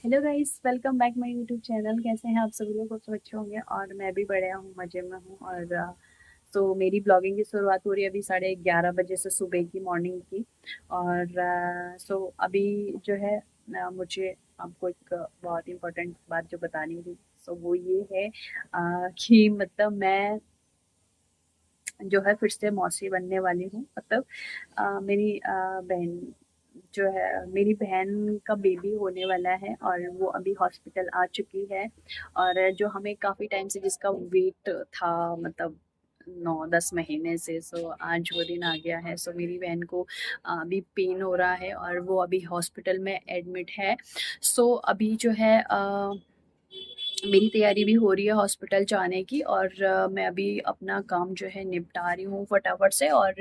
Hello guys, welcome back my YouTube channel. कैसे हैं आप सभी लोग? खूब सब अच्छे होंगे और मैं भी बढ़िया हूँ, मज़े में हूँ। और तो मेरी ब्लॉगिंग की शुरुआत हो रही है अभी 11:30 बजे से, सुबह की मॉर्निंग की। और अभी जो है मुझे आपको एक बहुत इम्पोर्टेंट बात जो बतानी थी, सो वो ये है कि मतलब मैं जो है फिर से मौसी बनने वाली हूँ। मतलब मेरी बहन जो है, मेरी बहन का बेबी होने वाला है और वो अभी हॉस्पिटल आ चुकी है। और जो हमें काफ़ी टाइम से जिसका वेट था, मतलब 9-10 महीने से, सो आज वो दिन आ गया है। सो मेरी बहन को अभी पेन हो रहा है और वो अभी हॉस्पिटल में एडमिट है। सो अभी जो है मेरी तैयारी भी हो रही है हॉस्पिटल जाने की। और मैं अभी अपना काम जो है निपटा रही हूँ फटाफट से, और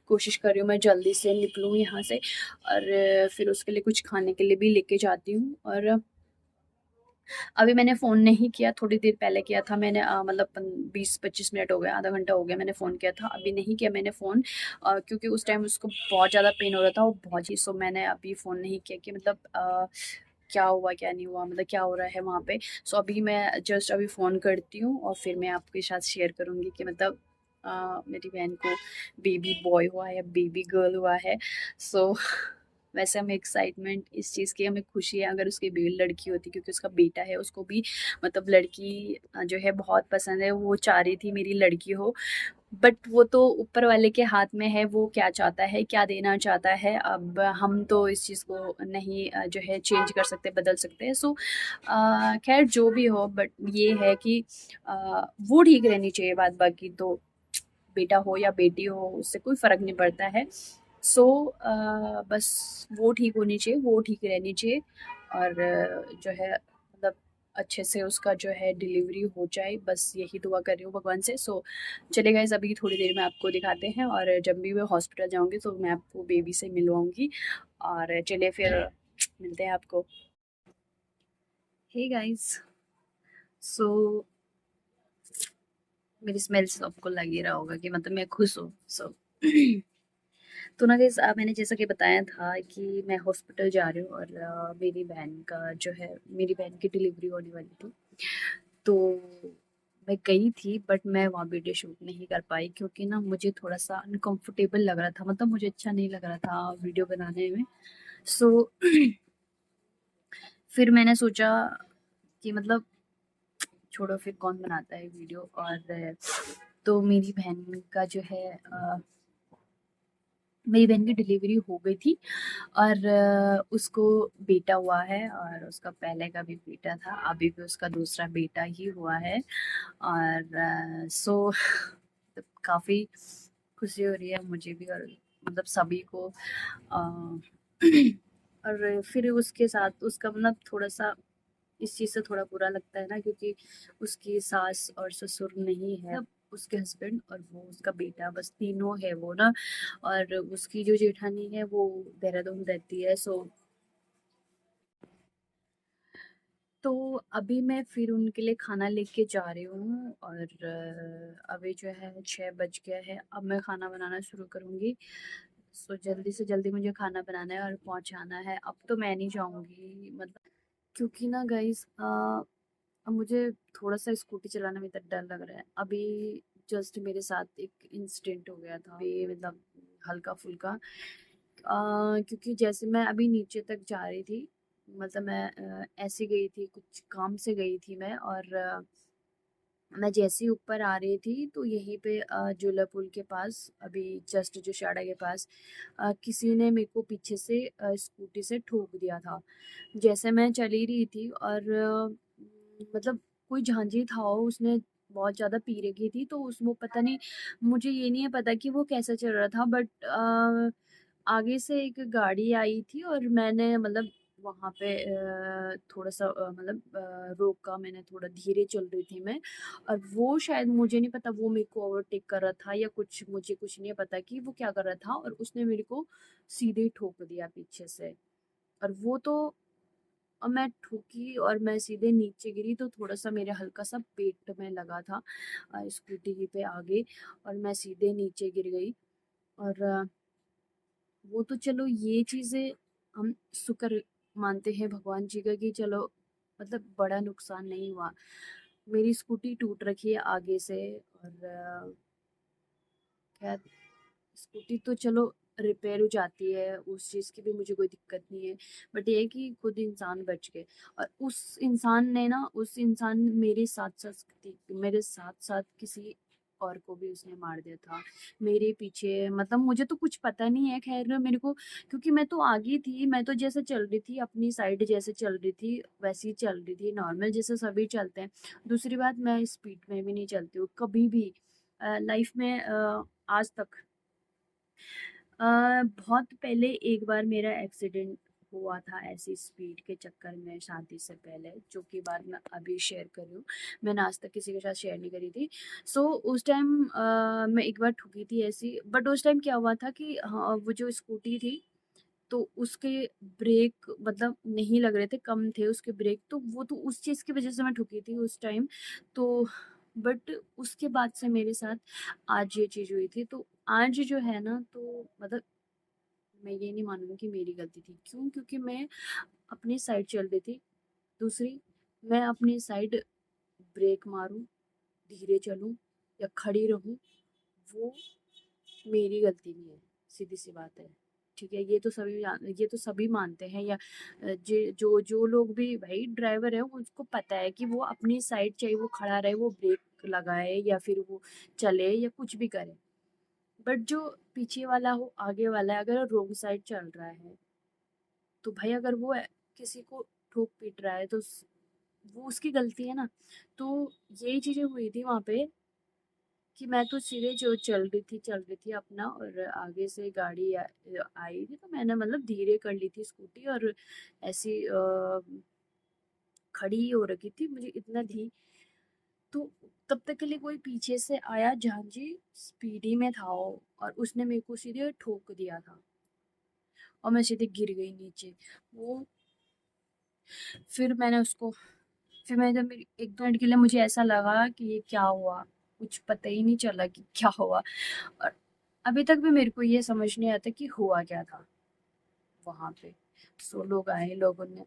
कोशिश कर रही हूँ मैं जल्दी से निकलूँ यहाँ से। और फिर उसके लिए कुछ खाने के लिए भी लेके जाती हूँ। और अभी मैंने फ़ोन नहीं किया, थोड़ी देर पहले किया था मैंने, मतलब 20-25 मिनट हो गए, आधा घंटा हो गया मैंने फ़ोन किया था। अभी नहीं किया मैंने फ़ोन, क्योंकि उस टाइम उसको बहुत ज़्यादा पेन हो रहा था, वो बहुत ही। सो मैंने अभी फ़ोन नहीं किया कि मतलब क्या हुआ क्या नहीं हुआ, मतलब क्या हो रहा है वहाँ पे। सो अभी मैं जस्ट अभी फ़ोन करती हूँ और फिर मैं आपके साथ शेयर करूँगी कि मतलब मेरी बहन को बेबी बॉय हुआ है या बेबी गर्ल हुआ है। सो वैसे हमें एक्साइटमेंट इस चीज़ की, हमें खुशी है अगर उसकी लड़की होती, क्योंकि उसका बेटा है, उसको भी मतलब लड़की जो है बहुत पसंद है। वो चाह रही थी मेरी लड़की हो, बट वो तो ऊपर वाले के हाथ में है, वो क्या चाहता है, क्या देना चाहता है। अब हम तो इस चीज़ को नहीं जो है चेंज कर सकते, बदल सकते हैं। सो खैर जो भी हो, बट ये है कि वो ठीक रहनी चाहिए। बात बाकी तो बेटा हो या बेटी हो, उससे कोई फ़र्क नहीं पड़ता है। सो बस वो ठीक होनी चाहिए, वो ठीक रहनी चाहिए। और जो है मतलब अच्छे से उसका जो है डिलीवरी हो जाए, बस यही दुआ कर रही हूँ भगवान से। सो चले गाइस, अभी थोड़ी देर में आपको दिखाते हैं, और जब भी मैं हॉस्पिटल जाऊँगी तो मैं आपको बेबी से मिलवाऊँगी। और चलिए फिर मिलते हैं आपको। हे गाइस, सो मेरी स्मेल से आपको लग ही रहा होगा कि मतलब मैं खुश हूँ। सो तो ना गाइस, मैंने जैसा कि बताया था कि मैं हॉस्पिटल जा रही हूँ, और मेरी बहन का जो है, मेरी बहन की डिलीवरी होने वाली थी। तो मैं गई थी, बट मैं वहाँ वीडियो शूट नहीं कर पाई, क्योंकि ना मुझे थोड़ा सा अनकंफर्टेबल लग रहा था, मतलब मुझे अच्छा नहीं लग रहा था वीडियो बनाने में। सो फिर मैंने सोचा कि मतलब छोड़ो, फिर कौन बनाता है वीडियो। और तो मेरी बहन का जो है मेरी बहन की डिलीवरी हो गई थी, और उसको बेटा हुआ है, और उसका पहले का भी बेटा था, अभी भी उसका दूसरा बेटा ही हुआ है। और सो काफ़ी खुशी हो रही है मुझे भी, और मतलब सभी को। और फिर उसके साथ उसका मतलब थोड़ा सा इस चीज़ से थोड़ा बुरा लगता है ना, क्योंकि उसकी सास और ससुर नहीं है, मतलब उसके हस्बैंड और वो उसका बेटा, बस तीनों है वो ना। और उसकी जो जेठानी है वो देहरादून रहती है। सो तो अभी मैं फिर उनके लिए खाना लेके जा रही हूँ। और अभी जो है 6 बज गया है, अब मैं खाना बनाना शुरू करूँगी। सो जल्दी से जल्दी मुझे खाना बनाना है और पहुँचाना है। अब तो मैं नहीं जाऊँगी, मतलब क्योंकि ना गाइस, अब मुझे थोड़ा सा स्कूटी चलाने में इतना डर लग रहा है। अभी जस्ट मेरे साथ एक इंसिडेंट हो गया था, अभी मतलब हल्का फुल्का, क्योंकि जैसे मैं अभी नीचे तक जा रही थी, मतलब मैं ऐसे गई थी, कुछ काम से गई थी मैं। और मैं जैसे ही ऊपर आ रही थी तो यहीं पे झूला पुल के पास, अभी जस्ट जो शाड़ा के पास, किसी ने मेरे को पीछे से स्कूटी से ठोक दिया था। जैसे मैं चली रही थी, और मतलब कोई झांझी था, उसने बहुत ज़्यादा पी रखी थी, तो उस वो पता नहीं, मुझे ये नहीं है पता कि वो कैसे चल रहा था, बट आगे से एक गाड़ी आई थी, और मैंने मतलब वहाँ पे थोड़ा-सा मतलब रोका मैंने, थोड़ा धीरे चल रही थी मैं। और वो शायद, मुझे नहीं पता, वो मेरे को ओवरटेक कर रहा था या कुछ, मुझे कुछ नहीं पता कि वो क्या कर रहा था, और उसने मेरे को सीधे ही ठोक दिया पीछे से। और वो तो, और मैं ठुकी और मैं सीधे नीचे गिरी, तो थोड़ा-सा मेरे हल्का-सा पेट में लगा था स्कूटी पे आगे, और मैं सीधे नीचे गिर गई। और वो तो चलो, ये चीज़ें हम शुक्र मानते हैं भगवान जी का कि चलो मतलब बड़ा नुकसान नहीं हुआ। मेरी स्कूटी टूट रखी है आगे से, और खैर स्कूटी तो चलो रिपेयर हो जाती है, उस चीज़ की भी मुझे कोई दिक्कत नहीं है। बट ये है कि खुद इंसान बच गए, और उस इंसान मेरे साथ साथ किसी और को भी उसने मार दिया था मेरे पीछे। मतलब मुझे तो कुछ पता नहीं है, खैर मेरे को, क्योंकि मैं तो आगे थी, मैं तो जैसे चल रही थी अपनी साइड, जैसे चल रही थी वैसे ही चल रही थी नॉर्मल, जैसे सभी चलते हैं। दूसरी बात, मैं स्पीड में भी नहीं चलती हूँ कभी भी लाइफ में, आज तक। बहुत पहले एक बार मेरा एक्सीडेंट हुआ था ऐसी स्पीड के चक्कर में, शादी से पहले, जो कि बात मैं अभी शेयर कर रही हूँ। मैंने आज तक किसी के साथ शेयर नहीं करी थी। सो उस टाइम मैं एक बार ठुकी थी ऐसी, बट उस टाइम क्या हुआ था कि हाँ, वो जो स्कूटी थी तो उसके ब्रेक मतलब नहीं लग रहे थे, कम थे उसके ब्रेक, तो वो तो उस चीज़ की वजह से मैं ठुकी थी उस टाइम। तो बट उसके बाद से मेरे साथ आज ये चीज़ हुई थी, तो आज जो है ना, तो मतलब मैं ये नहीं मानूंगी कि मेरी गलती थी। क्यों? क्योंकि मैं अपनी साइड चल रही थी। दूसरी, मैं अपनी साइड ब्रेक मारूं, धीरे चलूं या खड़ी रहूं, वो मेरी गलती नहीं है, सीधी सी बात है। ठीक है, ये तो सभी मानते हैं, या जो जो लोग भी भाई ड्राइवर है उसको पता है कि वो अपनी साइड, चाहे वो खड़ा रहे, वो ब्रेक लगाए या फिर वो चले या कुछ भी करे। बट जो पीछे वाला हो, आगे वाला है, अगर रोंग साइड चल रहा है, तो भाई अगर वो किसी को ठोक पीट रहा है तो वो उसकी गलती है ना। तो यही चीजें हुई थी वहां पे, कि मैं तो सीधे जो चल रही थी अपना, और आगे से गाड़ी आई थी, तो मैंने मतलब धीरे कर ली थी स्कूटी, और ऐसी खड़ी हो रखी थी, मुझे इतना थी। तो तब तक के लिए कोई पीछे से आया, झांझी स्पीडी में था वो, और उसने मेरे को सीधे ठोक दिया था, और मैं सीधे गिर गई नीचे। वो फिर मैंने उसको फिर मैंने जब मेरी एक दो मिनट के लिए मुझे ऐसा लगा कि ये क्या हुआ, कुछ पता ही नहीं चला कि क्या हुआ। और अभी तक भी मेरे को ये समझ नहीं आता कि हुआ क्या था वहां पे। सो लोग आए, लोगों ने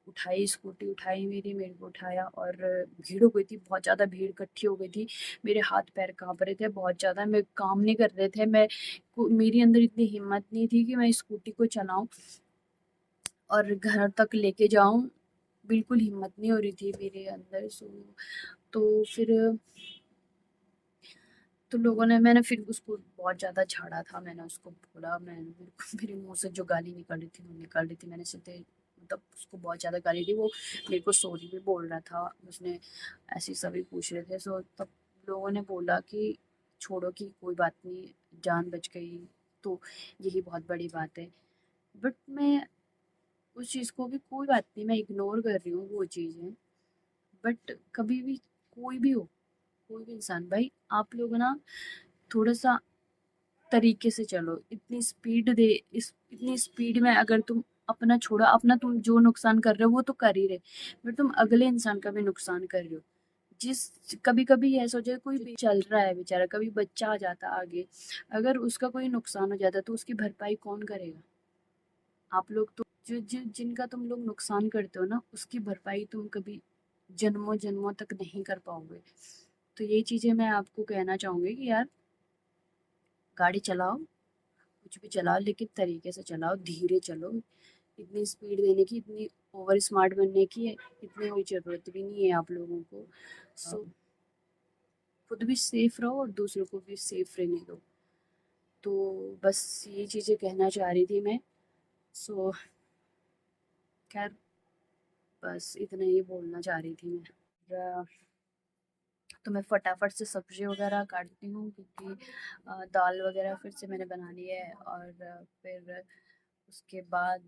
उठाई, स्कूटी उठाई मेरी, मेरे को उठाया, और भीड़ हो गई थी, बहुत ज्यादा भीड़ इकट्ठी हो गई थी। मेरे हाथ पैर कांप रहे थे बहुत ज्यादा, मैं काम नहीं कर रहे थे, मेरी अंदर इतनी हिम्मत नहीं थी कि मैं स्कूटी को चलाऊं और घर तक लेके जाऊं। बिल्कुल हिम्मत नहीं हो रही थी मेरे अंदर। सो तो फिर तो लोगों ने मैंने फिर उसको बहुत ज़्यादा झाड़ा था, मैंने उसको बोला, मैं मेरे मुंह से जो गाली निकल रही थी वो निकल रही थी, मैंने सीधे मतलब उसको बहुत ज़्यादा गाली दी। वो मेरे को सॉरी भी बोल रहा था, उसने ऐसी सभी पूछ रहे थे। सो तब लोगों ने बोला कि छोड़ो, कि कोई बात नहीं, जान बच गई तो यही बहुत बड़ी बात है। बट मैं उस चीज़ को भी, कोई बात नहीं, मैं इग्नोर कर रही हूँ वो चीज़ें। बट कभी भी कोई भी हो, कोई भी इंसान, भाई आप लोग ना थोड़ा सा तरीके से चलो। इतनी स्पीड में अगर तुम अपना छोड़ो, अपना तुम जो नुकसान कर रहे हो वो तो कर ही रहे, बट तुम अगले इंसान का भी नुकसान कर रहे हो। जिस कभी कभी ऐसा हो जाए, कोई भी चल रहा है बेचारा, कभी बच्चा आ जाता आगे, अगर उसका कोई नुकसान हो जाता तो उसकी भरपाई कौन करेगा? आप लोग तो, जिनका तुम लोग नुकसान करते हो ना, उसकी भरपाई तुम कभी जन्मों जन्मों तक नहीं कर पाओगे। तो ये चीजें मैं आपको कहना चाहूंगी कि यार, गाड़ी चलाओ, कुछ भी चलाओ, लेकिन तरीके से चलाओ, धीरे चलो। इतनी स्पीड देने की, इतनी ओवर स्मार्ट बनने की इतनी कोई ज़रूरत भी नहीं है आप लोगों को। सो खुद भी सेफ रहो और दूसरों को भी सेफ रहने दो। तो बस ये चीज़ें कहना चाह रही थी मैं। सो खैर, बस इतना ही बोलना चाह रही थी मैं। तो मैं फटाफट से सब्जी वगैरह काटती हूँ, क्योंकि दाल वगैरह फिर से मैंने बना ली है। और फिर उसके बाद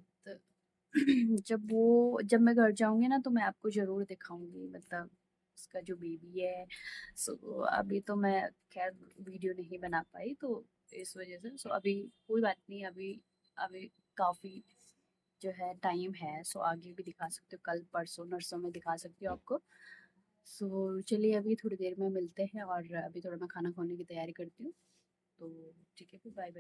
जब मैं घर जाऊंगी ना, तो मैं आपको ज़रूर दिखाऊंगी, मतलब उसका जो बेबी है। सो अभी तो मैं खैर वीडियो नहीं बना पाई, तो इस वजह से। सो अभी कोई बात नहीं, अभी अभी काफ़ी जो है टाइम है, सो आगे भी दिखा सकती हूँ, कल परसों नरसों में दिखा सकती हूँ आपको। सो चलिए, अभी थोड़ी देर में मिलते हैं, और अभी थोड़ा मैं खाना खाने की तैयारी करती हूँ। तो ठीक है, फिर बाय बाय।